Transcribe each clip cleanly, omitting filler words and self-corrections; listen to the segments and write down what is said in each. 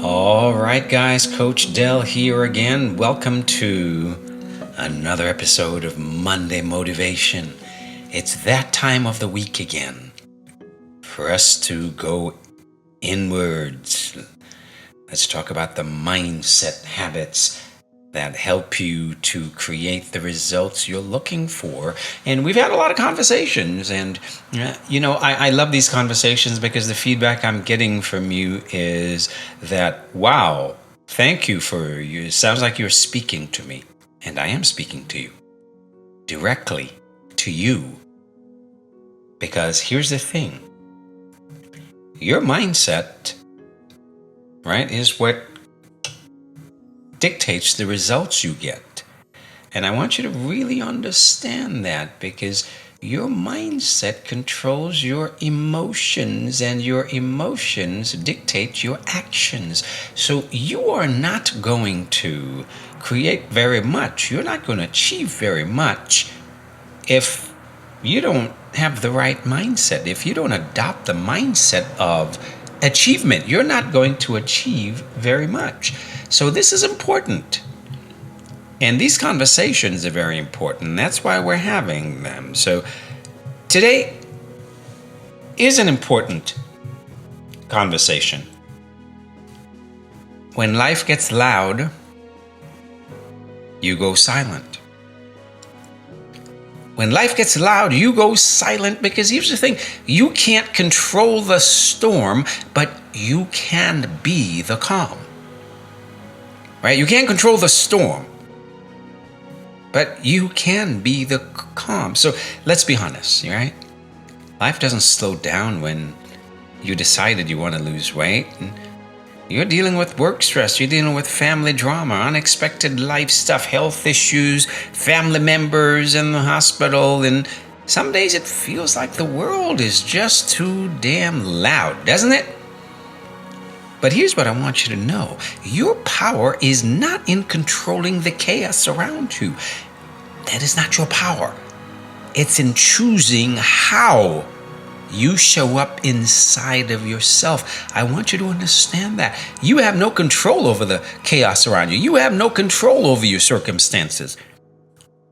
All right, guys, Coach Dell here again. Welcome to another episode of Monday Motivation. It's that time of the week again for us to go inwards. Let's talk about the mindset habits that help you to create the results you're looking for. And we've had a lot of conversations, and I love these conversations because the feedback I'm getting from you is that, wow, thank you for you. It sounds like you're speaking to me, and I am speaking to you directly to you. Because here's the thing, your mindset, right, is what dictates the results you get. And I want you to really understand that, because your mindset controls your emotions, and your emotions dictate your actions. So you are not going to create very much. You're not going to achieve very much if you don't have the right mindset. If you don't adopt the mindset of achievement, you're not going to achieve very much. So this is important. And these conversations are very important. That's why we're having them. So today is an important conversation. When life gets loud, you go silent. When life gets loud, you go silent, because here's the thing, you can't control the storm, but you can be the calm. Right? You can't control the storm, but you can be the calm. So let's be honest, right? Life doesn't slow down when you decided you want to lose weight. And you're dealing with work stress, you're dealing with family drama, unexpected life stuff, health issues, family members in the hospital, and some days it feels like the world is just too damn loud, doesn't it? But here's what I want you to know. Your power is not in controlling the chaos around you. That is not your power. It's in choosing how you show up inside of yourself. I want you to understand that. You have no control over the chaos around you. You have no control over your circumstances.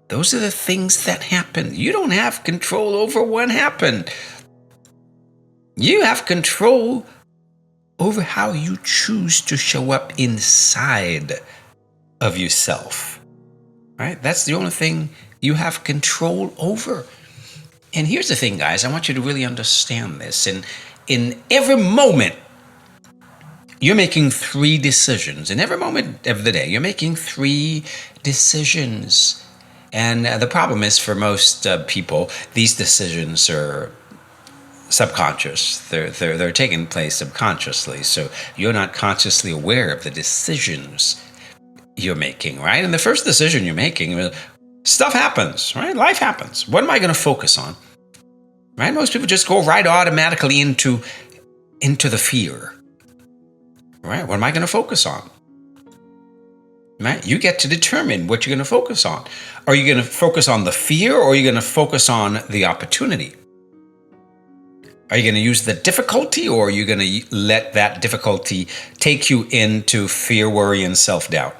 Those are the things that happen. You don't have control over what happened. You have control over how you choose to show up inside of yourself, right? That's the only thing you have control over. And here's the thing, guys, I want you to really understand this. In every moment, you're making 3 decisions. In every moment of the day, you're making 3 decisions. And the problem is, for most people, these decisions are subconscious. They're taking place subconsciously. So you're not consciously aware of the decisions you're making, right? And the first decision you're making, stuff happens, right? Life happens. What am I going to focus on? Right? Most people just go right automatically into the fear. Right? What am I going to focus on? Right? You get to determine what you're going to focus on. Are you going to focus on the fear, or are you going to focus on the opportunity? Are you going to use the difficulty, or are you going to let that difficulty take you into fear, worry, and self-doubt?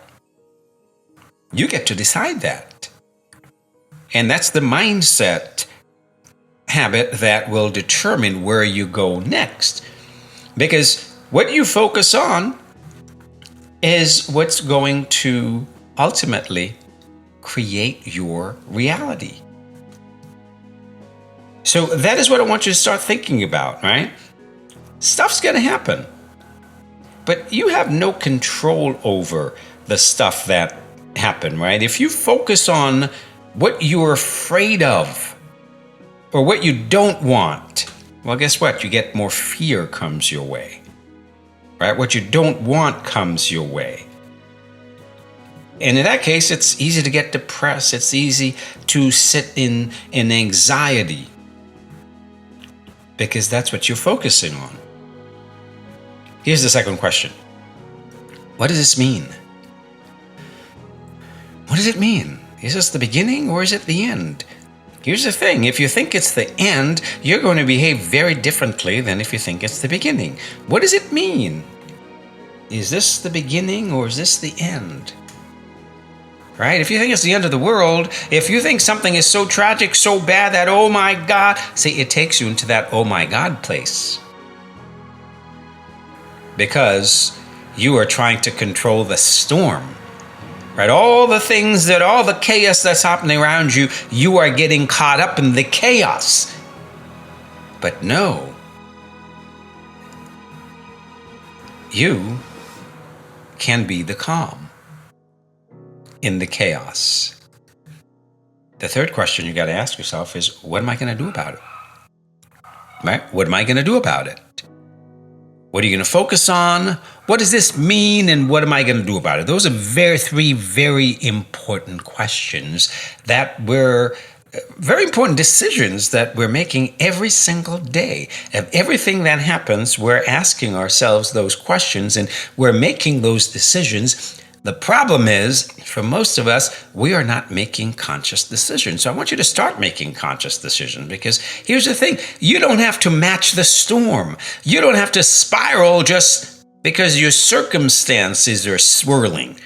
You get to decide that. And that's the mindset habit that will determine where you go next. Because what you focus on is what's going to ultimately create your reality. So that is what I want you to start thinking about, right? Stuff's going to happen, but you have no control over the stuff that happened, right? If you focus on what you're afraid of or what you don't want, well, guess what? You get more fear comes your way, right? What you don't want comes your way. And in that case, it's easy to get depressed. It's easy to sit in anxiety, because that's what you're focusing on. Here's the second question. What does this mean? What does it mean? Is this the beginning, or is it the end? Here's the thing. If you think it's the end, you're going to behave very differently than if you think it's the beginning. What does it mean? is this the beginning or is this the end? Right? If you think it's the end of the world, if you think something is so tragic, so bad that, oh my God, see, it takes you into that oh my God place. Because you are trying to control the storm. Right? All the chaos that's happening around you, you are getting caught up in the chaos. But no. You can be the calm in the chaos. The third question you got to ask yourself is, what am I going to do about it? Right? What am I going to do about it? What are you going to focus on? What does this mean? And what am I going to do about it? Those are three very important questions that we're very important decisions that we're making every single day. Of everything that happens, we're asking ourselves those questions and we're making those decisions. The problem is, for most of us, we are not making conscious decisions. So I want you to start making conscious decisions, because here's the thing. You don't have to match the storm. You don't have to spiral just because your circumstances are swirling.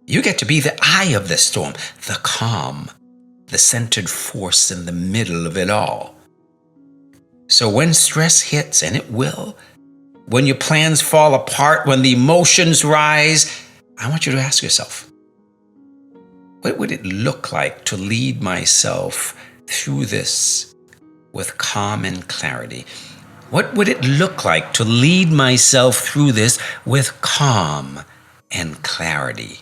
You get to be the eye of the storm, the calm, the centered force in the middle of it all. So when stress hits, and it will, when your plans fall apart, when the emotions rise, I want you to ask yourself, what would it look like to lead myself through this with calm and clarity? What would it look like to lead myself through this with calm and clarity?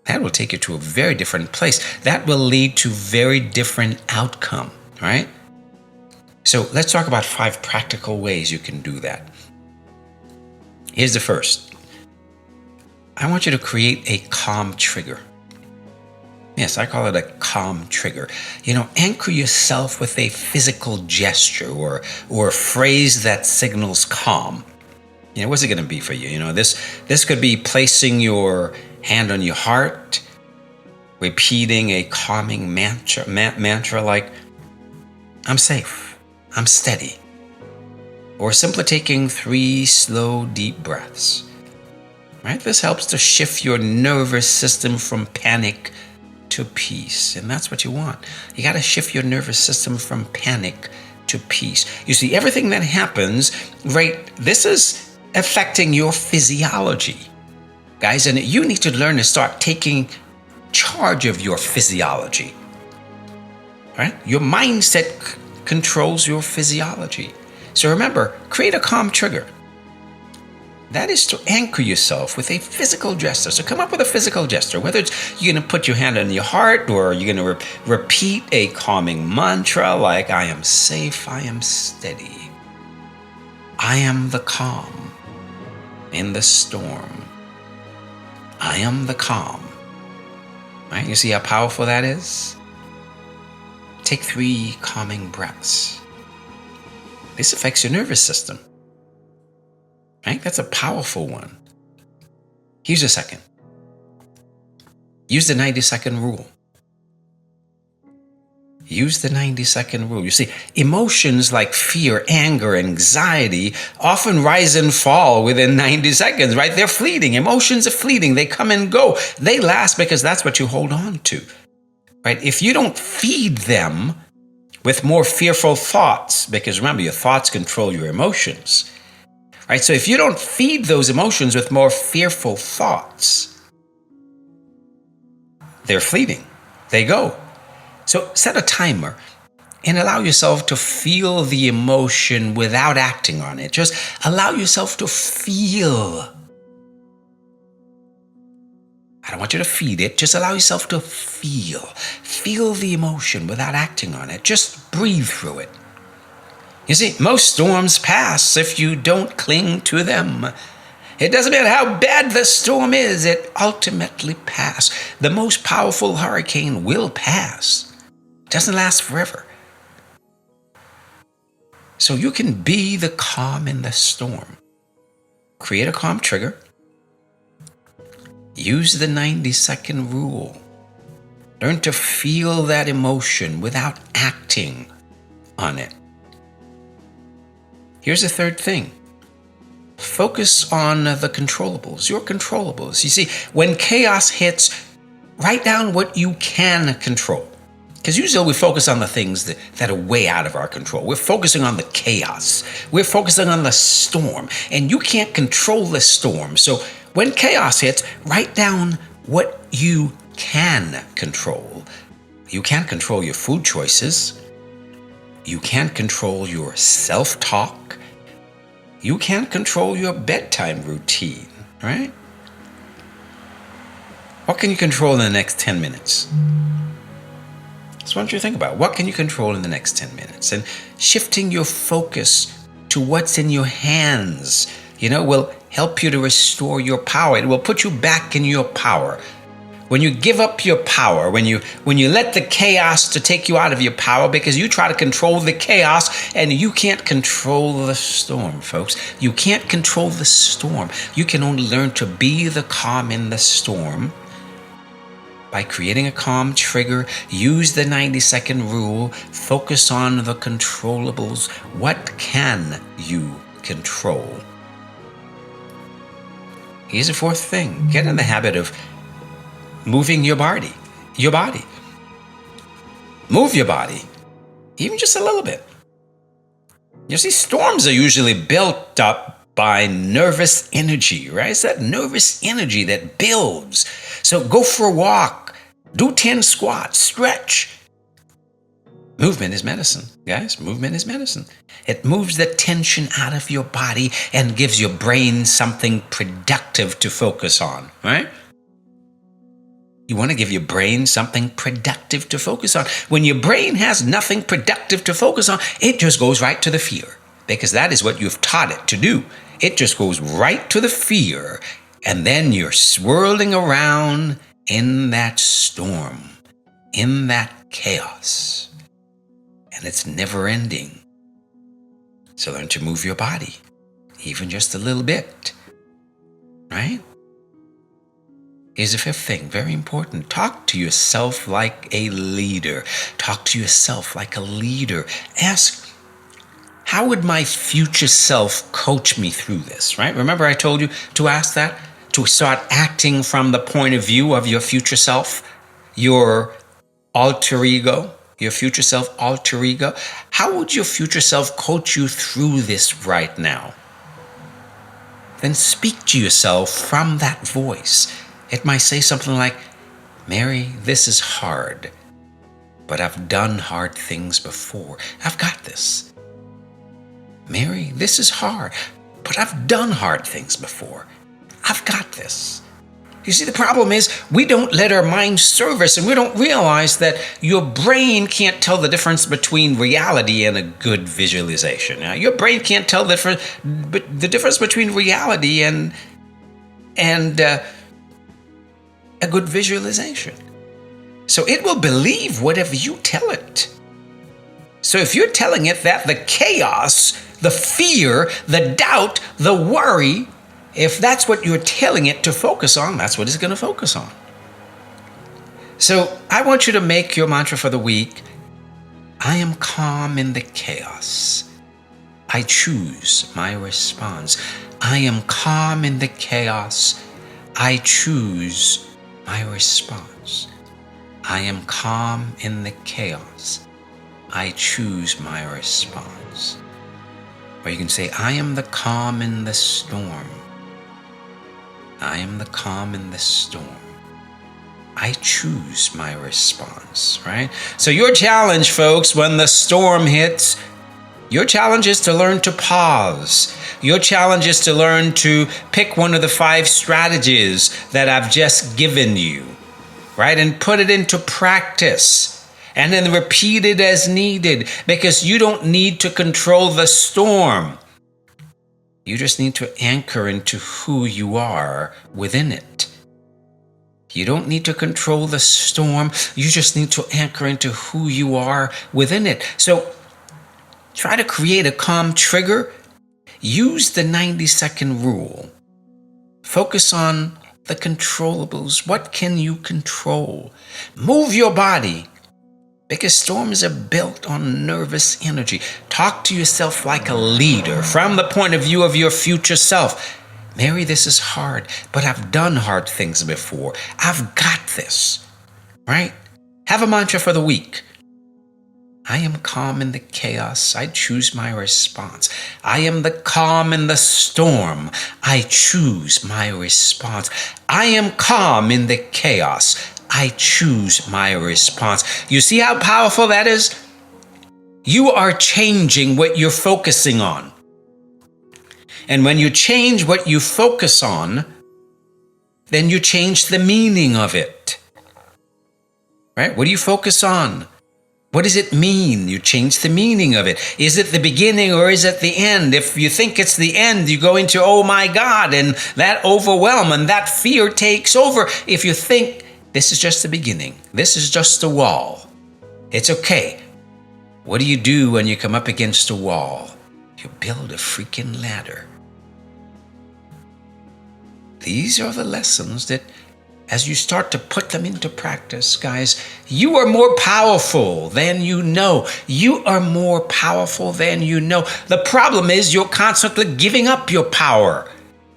That will take you to a very different place. That will lead to very different outcome, right? So let's talk about 5 practical ways you can do that. Here's the first. I want you to create a calm trigger. Yes, I call it a calm trigger. Anchor yourself with a physical gesture or a phrase that signals calm. What's it going to be for you? This could be placing your hand on your heart, repeating a calming mantra like, I'm safe, I'm steady. Or simply taking 3 slow, deep breaths. Right? This helps to shift your nervous system from panic to peace. And that's what you want. You got to shift your nervous system from panic to peace. You see, everything that happens, right, this is affecting your physiology. Guys, and you need to learn to start taking charge of your physiology. Right? Your mindset controls your physiology. So remember, create a calm trigger. That is to anchor yourself with a physical gesture. So come up with a physical gesture, whether it's you're going to put your hand on your heart or you're going to repeat a calming mantra like, I am safe, I am steady. I am the calm in the storm. I am the calm. Right? You see how powerful that is? Take 3 calming breaths. This affects your nervous system. Right? That's a powerful one. Here's a second. Use the 90-second rule. Use the 90-second rule. You see, emotions like fear, anger, anxiety often rise and fall within 90 seconds, right? They're fleeting. Emotions are fleeting. They come and go. They last because that's what you hold on to, right? If you don't feed them with more fearful thoughts, because remember, your thoughts control your emotions, right? So if you don't feed those emotions with more fearful thoughts, they're fleeting. They go. So set a timer and allow yourself to feel the emotion without acting on it. Just allow yourself to feel. I don't want you to feed it. Just allow yourself to feel. Feel the emotion without acting on it. Just breathe through it. You see, most storms pass if you don't cling to them. It doesn't matter how bad the storm is, it ultimately passes. The most powerful hurricane will pass. It doesn't last forever. So you can be the calm in the storm. Create a calm trigger. Use the 90-second rule. Learn to feel that emotion without acting on it. Here's the third thing. Focus on the controllables, your controllables. You see, when chaos hits, write down what you can control. Because usually we focus on the things that are way out of our control. We're focusing on the chaos. We're focusing on the storm. And you can't control the storm. So when chaos hits, write down what you can control. You can't control your food choices. You can't control your self-talk. You can't control your bedtime routine, right? What can you control in the next 10 minutes? That's what you think about. What can you control in the next 10 minutes? And shifting your focus to what's in your hands, will help you to restore your power. It will put you back in your power. When you give up your power, when you let the chaos to take you out of your power because you try to control the chaos and you can't control the storm, folks. You can't control the storm. You can only learn to be the calm in the storm by creating a calm trigger. Use the 90-second rule. Focus on the controllables. What can you control? Here's the fourth thing. Get in the habit of moving your body. Move your body, even just a little bit. You see, storms are usually built up by nervous energy, right? It's that nervous energy that builds. So go for a walk, do 10 squats, stretch. Movement is medicine, guys. Movement is medicine. It moves the tension out of your body and gives your brain something productive to focus on, right? You want to give your brain something productive to focus on. When your brain has nothing productive to focus on, it just goes right to the fear, because that is what you've taught it to do. It just goes right to the fear, and then you're swirling around in that storm, in that chaos, and it's never ending. So learn to move your body, even just a little bit, right? Here's the fifth thing, very important. Talk to yourself like a leader. Talk to yourself like a leader. Ask, how would my future self coach me through this, right? Remember I told you to ask that? To start acting from the point of view of your future self, your alter ego, your future self alter ego. How would your future self coach you through this right now? Then speak to yourself from that voice. It might say something like, Mary, this is hard, but I've done hard things before. I've got this. Mary, this is hard, but I've done hard things before. I've got this. You see, the problem is we don't let our mind serve us, and we don't realize that your brain can't tell the difference between reality and a good visualization. Now, your brain can't tell the difference between reality and a good visualization. So it will believe whatever you tell it. So if you're telling it that the chaos, the fear, the doubt, the worry, if that's what you're telling it to focus on, that's what it's going to focus on. So I want you to make your mantra for the week, I am calm in the chaos. I choose my response. I am calm in the chaos. I choose my response. I am calm in the chaos. I choose my response. Or you can say, I am the calm in the storm. I am the calm in the storm. I choose my response, right? So your challenge, folks, when the storm hits, your challenge is to learn to pause. Your challenge is to learn to pick one of the 5 strategies that I've just given you, right? And put it into practice. And then repeat it as needed, because you don't need to control the storm. You just need to anchor into who you are within it. You don't need to control the storm. You just need to anchor into who you are within it. So try to create a calm trigger. Use the 90-second rule. Focus on the controllables. What can you control? Move your body. Because storms are built on nervous energy. Talk to yourself like a leader from the point of view of your future self. Mary, this is hard, but I've done hard things before. I've got this, right? Have a mantra for the week. I am calm in the chaos. I choose my response. I am the calm in the storm. I choose my response. I am calm in the chaos. I choose my response. You see how powerful that is? You are changing what you're focusing on. And when you change what you focus on, then you change the meaning of it. Right? What do you focus on? What does it mean? You change the meaning of it. Is it the beginning or is it the end? If you think it's the end, you go into, oh my God, and that overwhelm and that fear takes over. If you think this is just the beginning, this is just a wall, it's okay. What do you do when you come up against a wall? You build a freaking ladder. These are the lessons that, as you start to put them into practice, guys, you are more powerful than you know. You are more powerful than you know. The problem is you're constantly giving up your power.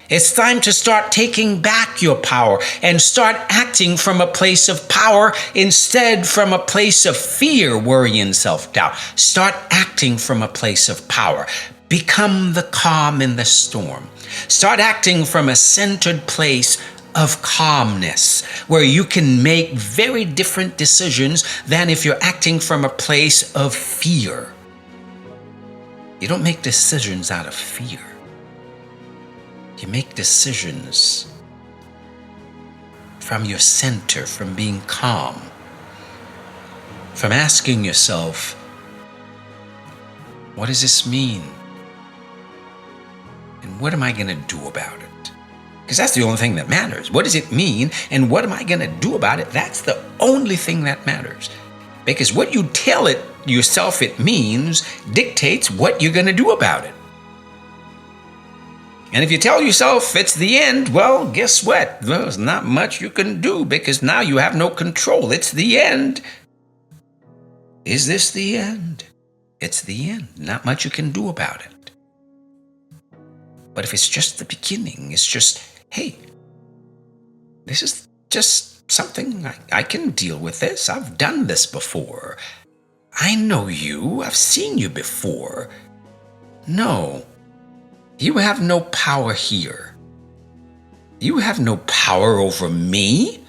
It's time to start taking back your power and start acting from a place of power instead from a place of fear, worry, and self-doubt. Start acting from a place of power. Become the calm in the storm. Start acting from a centered place of calmness, where you can make very different decisions than if you're acting from a place of fear. You don't make decisions out of fear. You make decisions from your center, from being calm, from asking yourself, what does this mean? And what am I going to do about it? Because that's the only thing that matters. What does it mean? And what am I going to do about it? That's the only thing that matters. Because what you tell it yourself it means dictates what you're going to do about it. And if you tell yourself it's the end, well, guess what? There's not much you can do because now you have no control. It's the end. Is this the end? It's the end. Not much you can do about it. But if it's just the beginning, it's just, hey, this is just something I can deal with this. I've done this before. I know you. I've seen you before. No, you have no power here. You have no power over me.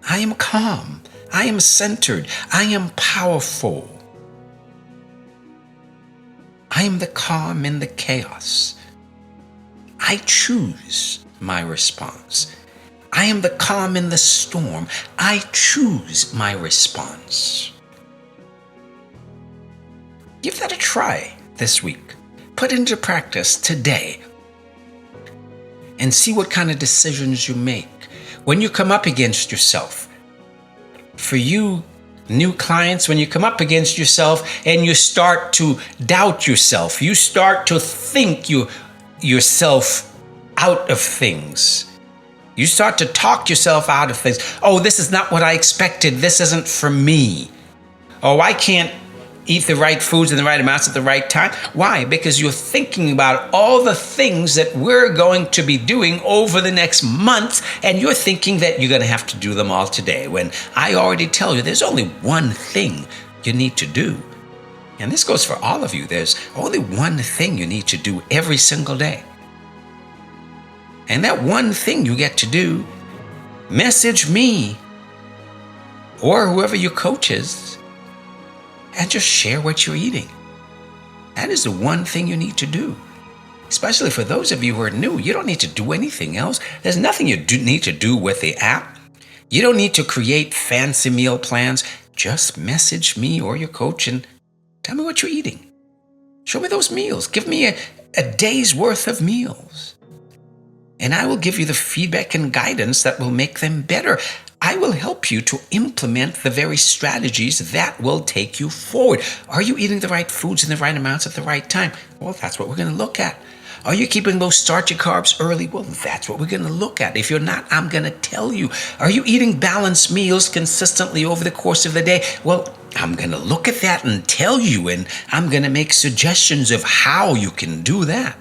I am calm. I am centered. I am powerful. I am the calm in the chaos. I choose my response. I am the calm in the storm. I choose my response. Give that a try this week. Put into practice today and see what kind of decisions you make. When you come up against yourself, for you new clients, when you come up against yourself and you start to doubt yourself, you start to think yourself out of things. You start to talk yourself out of things. Oh, this is not what I expected. This isn't for me. Oh, I can't eat the right foods in the right amounts at the right time. Why? Because you're thinking about all the things that we're going to be doing over the next months, and you're thinking that you're going to have to do them all today, when I already tell you there's only one thing you need to do. And this goes for all of you. There's only one thing you need to do every single day. And that one thing you get to do, message me or whoever your coach is and just share what you're eating. That is the one thing you need to do. Especially for those of you who are new, you don't need to do anything else. There's nothing you need to do with the app. You don't need to create fancy meal plans. Just message me or your coach and tell me what you're eating. Show me those meals. Give me a day's worth of meals. And I will give you the feedback and guidance that will make them better. I will help you to implement the very strategies that will take you forward. Are you eating the right foods in the right amounts at the right time? Well, that's what we're going to look at. Are you keeping those starchy carbs early? Well, that's what we're going to look at. If you're not, I'm going to tell you. Are you eating balanced meals consistently over the course of the day? Well, I'm going to look at that and tell you, and I'm going to make suggestions of how you can do that.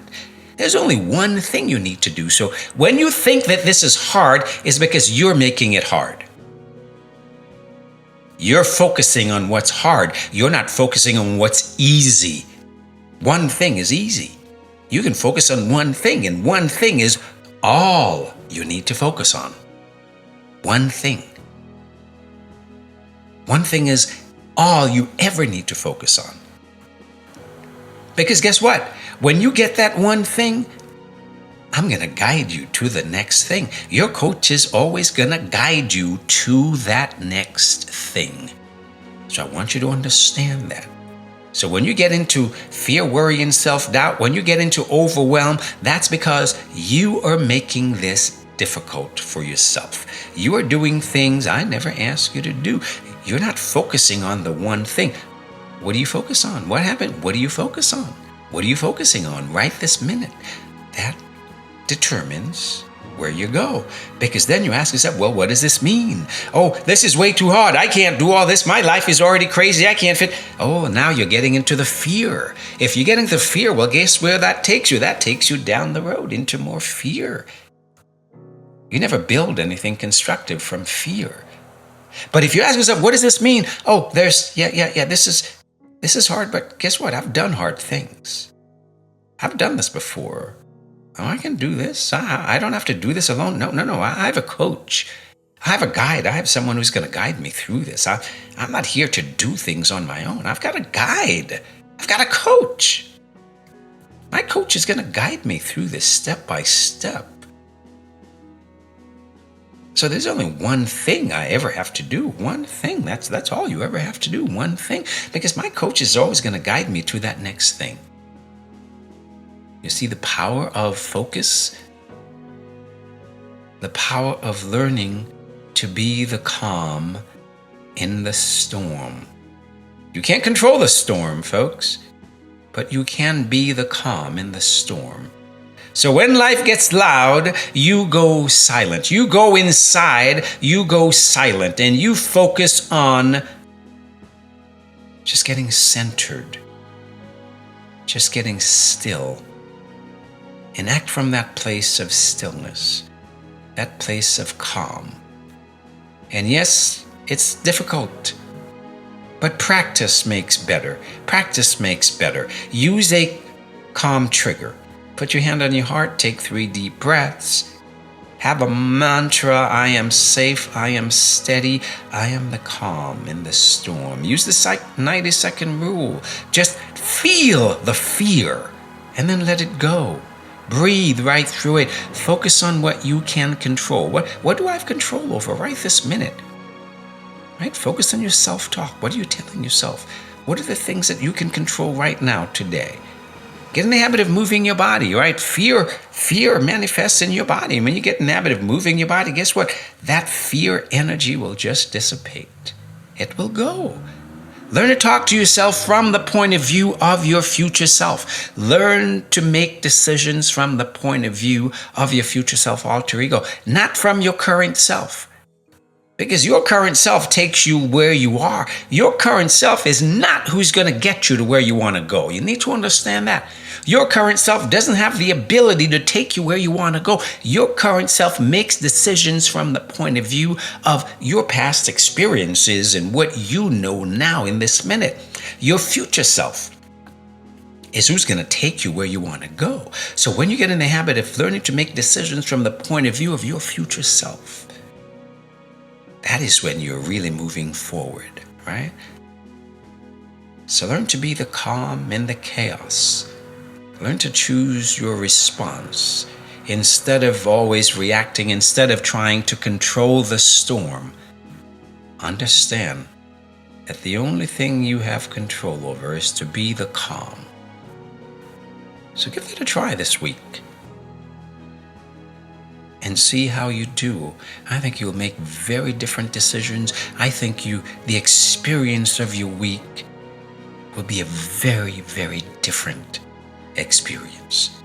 There's only one thing you need to do. So when you think that this is hard, it's because you're making it hard. You're focusing on what's hard. You're not focusing on what's easy. One thing is easy. You can focus on one thing, and one thing is all you need to focus on. One thing. One thing is all you ever need to focus on. Because guess what? When you get that one thing, I'm going to guide you to the next thing. Your coach is always going to guide you to that next thing. So I want you to understand that. So when you get into fear, worry, and self-doubt, when you get into overwhelm, that's because you are making this difficult for yourself. You are doing things I never asked you to do. You're not focusing on the one thing. What do you focus on? What happened? What do you focus on? What are you focusing on right this minute? That determines where you go. Because then you ask yourself, well, what does this mean? Oh, this is way too hard. I can't do all this. My life is already crazy. I can't fit. Oh, now you're getting into the fear. If you get into fear, well, guess where that takes you? That takes you down the road into more fear. You never build anything constructive from fear. But if you ask yourself, what does this mean? Oh, this is hard, but guess what? I've done hard things. I've done this before. Oh, I can do this. I don't have to do this alone. No. I have a coach. I have a guide. I have someone who's going to guide me through this. I'm not here to do things on my own. I've got a guide. I've got a coach. My coach is going to guide me through this step by step. So there's only one thing I ever have to do. One thing. That's all you ever have to do. One thing. Because my coach is always going to guide me to that next thing. You see the power of focus? The power of learning to be the calm in the storm. You can't control the storm, folks, but you can be the calm in the storm. So when life gets loud, you go silent. You go inside, you go silent, and you focus on just getting centered, just getting still. And act from that place of stillness, that place of calm. And yes, it's difficult, but practice makes better. Practice makes better. Use a calm trigger. Put your hand on your heart, take 3 deep breaths. Have a mantra, I am safe, I am steady, I am the calm in the storm. Use the 90-second rule. Just feel the fear and then let it go. Breathe right through it. Focus on what you can control. What do I have control over right this minute? Right? Focus on your self-talk. What are you telling yourself? What are the things that you can control right now, today? Get in the habit of moving your body, right? Fear manifests in your body. And when you get in the habit of moving your body, guess what? That fear energy will just dissipate. It will go. Learn to talk to yourself from the point of view of your future self. Learn to make decisions from the point of view of your future self, alter ego, not from your current self. Because your current self takes you where you are. Your current self is not who's going to get you to where you want to go. You need to understand that. Your current self doesn't have the ability to take you where you want to go. Your current self makes decisions from the point of view of your past experiences and what you know now in this minute. Your future self is who's going to take you where you want to go. So when you get in the habit of learning to make decisions from the point of view of your future self, that is when you're really moving forward, right? So learn to be the calm in the chaos. Learn to choose your response. Instead of always reacting, instead of trying to control the storm, understand that the only thing you have control over is to be the calm. So give that a try this week and see how you do. I think you'll make very different decisions. I think the experience of your week will be a very, very different experience.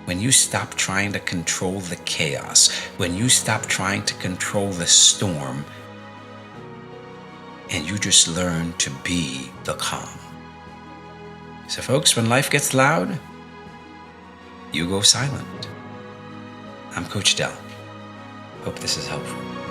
when you stop trying to control the chaos, when you stop trying to control the storm, and you just learn to be the calm. So folks, when life gets loud, you go silent. I'm Coach Del. Hope this is helpful.